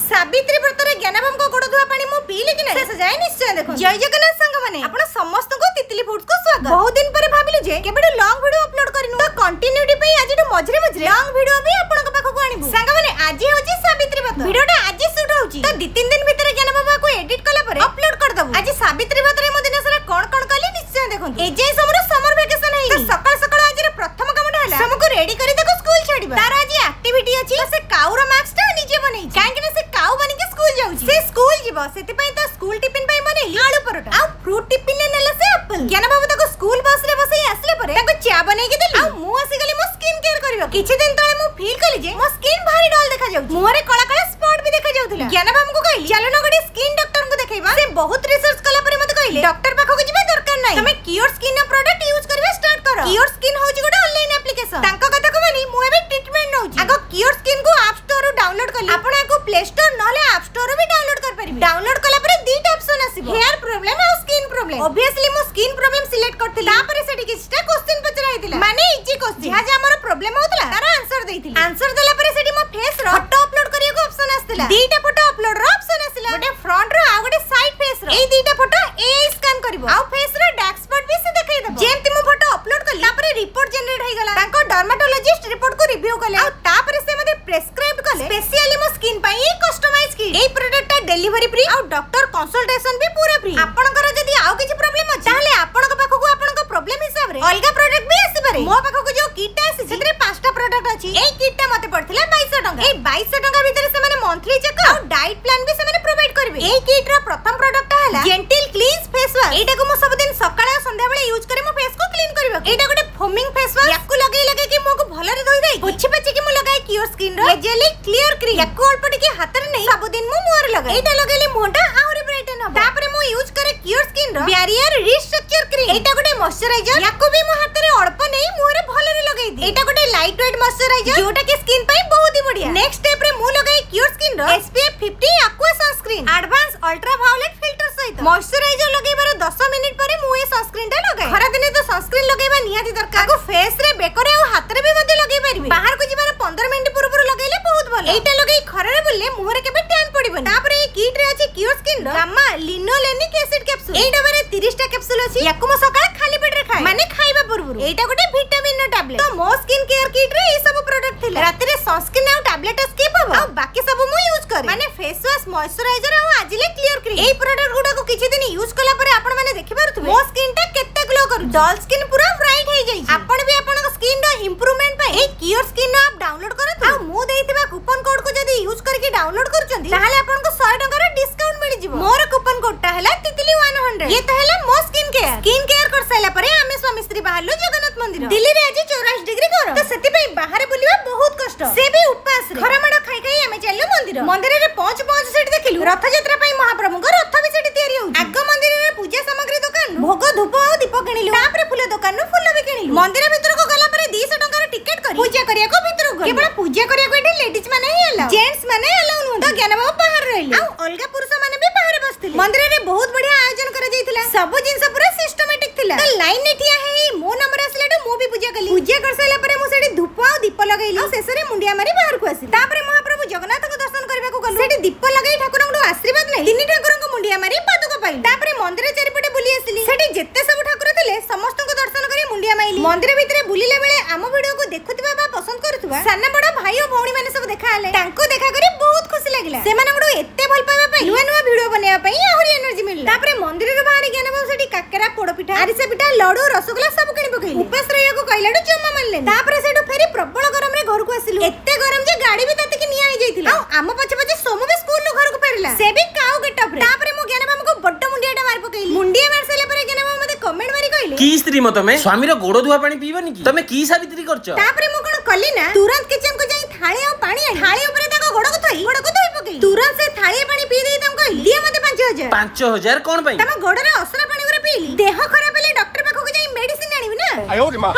सावित्री व्रतरे ज्ञानबाम को गोड़ धुआ पानी मु पीली कि नहीं से जाय निश्चय देखो। जय जगन्नाथ संग माने आपण समस्त को तितली फूड्स को स्वागत। बहुत दिन पर भाबिलु जे केबेडू लॉन्ग वीडियो अपलोड करिनु तो कंटिन्यूटी पे आज मझरे मझरे लॉन्ग वीडियो भी आपण को पाखो को आनिबु। संग माने आज होची सावित्री व्रत वीडियोटा आज शूट होची तो 2-3 दिन भीतर ज्ञानबाबा को एडिट कला पर अपलोड कर दबु। आज सावित्री व्रतरे मो दिन सारा कोन कली निश्चय देखो। ए जे समर वेकेशन है तो सकाळ सकाळ आज प्रथम कामटा हला हमको रेडी करी देखो स्कूल छाड़ीबा। तार आज एक्टिविटी अछि तो से काउर मार्क्स ता निजे बनै काहे कि से काउ बनि के स्कूल जाउची। से स्कूल जीवो सेति पई त स्कूल टिफिन पई बनेली आलू परोटा आ फ्रूट टिफिन ने नेला से एप्पल। ज्ञान बाबू ताको स्कूल बस रे बसई आसले परे ताको चा बनै के देली आ मु आसी गली मो स्किन केयर करियो। किछि दिन तळे मु फील कली जे मो स्किन भारी डल देखा जाउची मुहरे कळा कळा स्पॉट भी देखा जाउतला। ज्ञान बाबू को कहली चलो न गडी स्किन डॉक्टर को देखेबा। से बहुत रिसर्च कला परे मते कहले डॉक्टर पाखो को जिबे दरकार नै तमे क्योर स्किन प्रोडक्ट यूज करबे स्टार्ट करो। क्योर स्किन होची गोटे ऑनलाइन एप्लीकेशन तांको कथा को मानी मु एबे ट्रीटमेंट नउची। आगो क्योर स्किन को ऐप स्टोर रो डाउनलोड करली आपण को प्ले स्टोर नले ऐप स्टोर रो भी डाउनलोड कर परिबे। डाउनलोड कला परे दीटा ऑप्शन आसीबो हेयर प्रॉब्लम और स्किन प्रॉब्लम। ऑब्वियसली मु स्किन प्रॉब्लम सिलेक्ट करथिला तापरे सेठी किछटा क्वेश्चन पचरा हेतिला माने इजी क्वेश्चन जहा जे हमर प्रॉब्लम होतला तार आंसर देथिला। आंसर देला परे सेठी मो फेस रो फोटो अपलोड करियो को ऑप्शन आस्तिला। दीटा फोटो अपलोड रो ऑप्शन आसिला गोटे फ्रंट रो आ गोटे साइड फेस रो। एई दीटा फोटो एआई स्कैन करिवो आ फेस रो डार्क स्पॉट भी से देखाई दबो। जेमति मो फोटो अपलोड करली तापरे रिपोर्ट जनरेट हे गला ताको डर्मेटोलॉजिस्ट रिपोर्ट को रिव्यू कले आ तापरे से मते प्रेस्क्राइब कले स्पेशली मो स्किन पई कस्टमाइज किट। एई प्रोडक्ट ता डिलीवरी फ्री आ डॉक्टर कंसल्टेशन भी पूरा फ्री। आपनकर जदी आउ किछि प्रॉब्लम अछि ताले आपनक पाखो को आपनक प्रॉब्लम हिसाब रे अलगा प्रोडक्ट भी आसी पारे। मो पाखो को जो किट आसी सेतरे 5टा प्रोडक्ट अछि। एई किट ता मते पड़थिला 2200 टंका। एई 2200 टंका भीतर से माने मंथली चेकअप आ डाइट प्लान भी से माने प्रोवाइड करबे। एई किट रा प्रथम प्रोडक्ट हला जेंटल क्लींस फेस वॉश। एटा को मो सब दिन सकाळे आ संध्या बेले यूज करे मो फेस को क्लीन करबे। एटा गोटे फोमिंग फेस वॉश याकू लगे कि मो को भलरे धोई देई पोछि पछि कि मो लगाय क्योर स्किन रो जेली क्लियर क्रीम याकू अल्प टिके हाथ रे नै सब दिन मो मुहर लगाय। एटा लगेली मोटा आउरी ब्राइटन हो तापरे मो यूज करे क्योर स्किन रो बैरियर रिस्ट्रक्चर क्रीम। एटा गोटे मॉइस्चराइजर याकू भी मो हाथ रे अल्प नै मुहरे भलरे लगाय दे। एटा गोटे लाइट वेट मॉइस्चराइजर जोटा के स्किन पई बहुत ही बढ़िया। नेक्स्ट स्टेप रे मो लगाय क्योर स्किन रो SPF 50 aqua sunscreen advance ultra violet filter सहित मॉइस्चराइजर लगेबार 10 मिनिट परे मु ए सनस्क्रीन टा लगाय। खरा दिने तो सनस्क्रीन लगेबा नियाती दरकार। को फेस रे बेकरे और हाथ रे भी मते लगेय परिबे। बाहर को जिबार 15 मिनिट पूर्व लगेले बहुत भलो। एटा लगेय खरा रे बुलले मुहरे केबे टैन पडिबो। तापर ए किट रे अछि क्योर स्किन रो गामा लिनोलेनिक एसिड कैप्सूल। ए डबारे 30 टा कैप्सूल अछि याकू मो सकाळ खाली पेट रे खाय माने खाइबा पूर्व। एटा गोटे विटामिन टैबलेट। तो मो स्किन केयर किट रे ए सब प्रोडक्ट थिला। राती रे सनस्क्रीन और टैबलेट स्किप हो आ बाकी सब मु यूज करे माने फेस वॉश मॉइस्चराइजर और आजिले क्लियर क्रीम। ए प्रोडक्ट गुडा को किछि दिन यूज कला परे आपण माने देखि पारुथबे मो स्किन टा केते ग्लो करू डल स्किन पूरा ब्राइट हे जाई। आपण भी आपण को स्किन रो इंप्रूवमेंट पई ए क्योर स्किन ऐप डाउनलोड करत आ मु देइतिबा कूपन कोड को जदी यूज करके डाउनलोड करचंदी ताहाले आपण को 100 टका रो डिस्काउंट मिल जिवो। मोर कूपन कोड टा हला तितली 100। ये त हला मो स्किन केयर कर साइला परे आमे स्वामी स्त्री बाहरलो जगन्नाथ मंदिर दिल्ली रे आज 84 डिग्री गरम तो सेति पई बाहर बुलिबा बहुत कष्ट से भी उपास रे खरा माडो खाई खाई आमे चललो मंदिर रे पहुंच सेठी देखिलु रथ यात्रा पई महाप्रभु को रथ भी सेठी तयारी होउ। आगो मंदिर रे पूजा सामग्री दुकान भोग धूप और दीप किनिलु तापर फूल दुकान नु फूल भी किनिलु। मंदिर भीतर को गला परे 200 टका रो टिकट करी पूजा करिया को भीतर को केवल पूजा करिया को एठी लेडीज माने ही अलाउ जेंट्स माने अलाउ नु। तो ज्ञान बाबू बाहर रहले आ अलगा पुरुष माने भी बाहर बसथिले। मंदिर रे बहुत बढ़िया आयोजन करा जायतिला सब जिंस पूरा सिस्टमैटिक थिला। तो लाइन ने ठिया हे मो नंबर आसले तो मो भी पूजा कली। पूजा कर साइला परे मु सेठी धूप और दीप लगाइली आ शेष रे मुंडिया मारी बाहर को आसी। तापर महाप्रभु जगन्नाथ को दर्शन करबा को गलु सेठी दीप लगाई ठाकुर को आशीर्वाद नै तीन ठाकुर को मुंडिया मारी पादुक पाइल। तापर मंदिर चारिपटे बुली आसिली सेठी जेते सब ठाकुर थिले समस्त को दर्शन करी मुंडिया माइली। मंदिर भीतर बुलिले बेले आम वीडियो को देखुथिबा बा पसंद करथुबा साना बड़ा भाई और भौणी माने सब देखा आले तांको देखा करी बहुत खुशी लागिला। से माने गुडो एत्ते भल पाबा पई नुवा नुवा वीडियो बनेया पई आहुरी एनर्जी मिलला। तापर मंदिर रे बाहर ज्ञान बाबू सेठी काकरा पोड़ पिठा आरिसा पिठा लड्डू रसगुल्ला सब किनि पकई उपास रहिया को कहलाडू जम्मा मानले। तापर सेठो फेरी प्रबल गरम रे घर को आसिलु एत्ते गरम जे गाड़ी भी तते कि निया आइ जाइतिला आ आम पछे पछे सोमु भी स्कूल लो घर को फेरला से भी काउ गेटअप रे। तापर मो ज्ञान बाबू को बड्ड मुंडियाटा मार पकईली मुंडिया मार साले परे ज्ञान बाबू मते कमेंट मारी कहले की स्त्री म तमे स्वामी रो गोड़ धुआ पानी पीबनी की तमे की सावित्री करछ। तापर मो कोन कली ना तुरंत किचन को जाई थाळे और पानी थाळे ऊपर ताको गोड़ को धोई पकई तुरंत से थाळे पानी पी देई तम कहली दिया मते 5000 5000 कोन पई तम गोड़ रे असरा पानी गुरे पीली देह खराब हेले डॉक्टर पाखो को जाई मेडिसिन आनिबी ना। आयो रे मां।